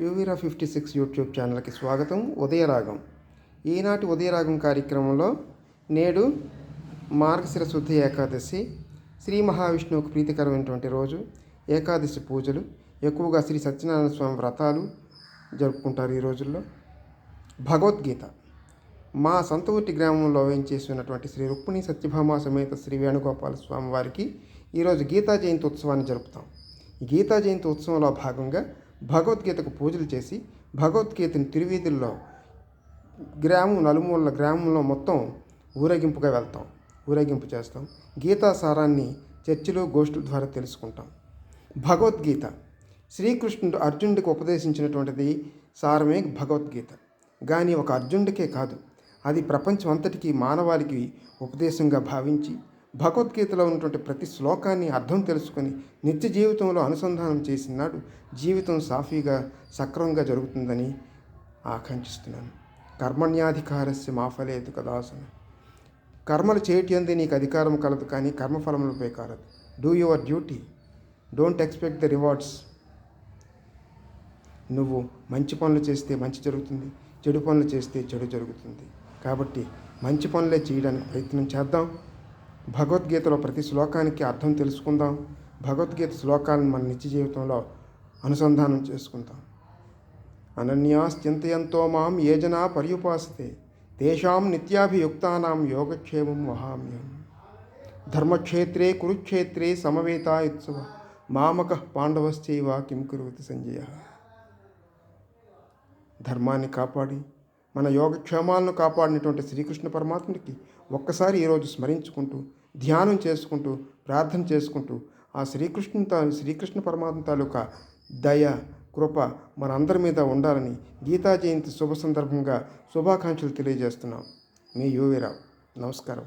యువీరా 56 YouTube ఛానల్కి స్వాగతం. ఉదయరాగం. ఈనాటి ఉదయరాగం కార్యక్రమంలో నేడు మార్గశిర శుద్ధ ఏకాదశి, శ్రీ మహావిష్ణువుకు ప్రీతికరమైనటువంటి రోజు. ఏకాదశి పూజలు ఎక్కువగా శ్రీ సత్యనారాయణ స్వామి వ్రతాలు జరుపుకుంటారు ఈ రోజుల్లో. భగవద్గీత. మా సొంత ఊరి గ్రామంలో వేయించేసి ఉన్నటువంటి శ్రీ రుక్మిణి సత్యభామ సమేత శ్రీ వేణుగోపాల స్వామి వారికి ఈరోజు గీతా జయంతి ఉత్సవాన్ని జరుపుతాం. ఈ గీతా జయంతి ఉత్సవంలో భాగంగా భగవద్గీతకు పూజలు చేసి భగవద్గీతని తిరువీధుల్లో నలుమూలల గ్రామంలో మొత్తం ఊరేగింపుగా వెళ్తాం, ఊరేగింపు చేస్తాం. గీతా సారాన్ని చర్చలు గోష్ఠుల ద్వారా తెలుసుకుంటాం. భగవద్గీత శ్రీకృష్ణుడు అర్జునుడికి ఉపదేశించినటువంటిది సారమే భగవద్గీత. కానీ ఒక అర్జునుడికే కాదు, అది ప్రపంచం అంతటికీ మానవాళికి ఉపదేశంగా భావించి భగవద్గీతలో ఉన్నటువంటి ప్రతి శ్లోకాన్ని అర్థం తెలుసుకొని నిత్య జీవితంలో అనుసంధానం చేసినాడు జీవితం సాఫీగా సక్రమంగా జరుగుతుందని ఆకాంక్షిస్తున్నాను. కర్మణ్యాధికారస్య మాఫలేదు కదాసన. కర్మలు చేయటి అందే నీకు అధికారం కలదు, కానీ కర్మఫలములపై కాలదు. Do your duty, don't expect the rewards. నువ్వు మంచి పనులు చేస్తే మంచి జరుగుతుంది, చెడు పనులు చేస్తే చెడు జరుగుతుంది. కాబట్టి మంచి పనులే చేయడానికి ప్రయత్నం చేద్దాం. భగవద్గీతలో ప్రతి శ్లోకానికి అర్థం తెలుసుకుందాం. భగవద్గీత శ్లోకాలను మన నిత్య జీవితంలో అనుసంధానం చేసుకుందాం. అనన్యాశ్చింతయంతో మాం ఏ జనా పర్యుపాసతే తేషాం నిత్యాభియుక్తానాం యోగక్షేమం వహామ్యం. ధర్మక్షేత్రే కురుక్షేత్రే సమవేతాయుత్సవ మామకః పాండవశ్చైవ కిం కుర్వతి సంజయ. ధర్మాన్ని కాపాడి మన యోగక్షేమాలను కాపాడినటువంటి శ్రీకృష్ణ పరమాత్ముడికి ఒక్కసారి ఈరోజు స్మరించుకుంటూ, ధ్యానం చేసుకుంటూ, ప్రార్థన చేసుకుంటూ ఆ శ్రీకృష్ణ పరమాత్మ తాలూకా దయ, కృప మనందరి మీద ఉండాలని గీతా జయంతి శుభ సందర్భంగా శుభాకాంక్షలు తెలియజేస్తున్నాం. మీ యువీరావు. నమస్కారం.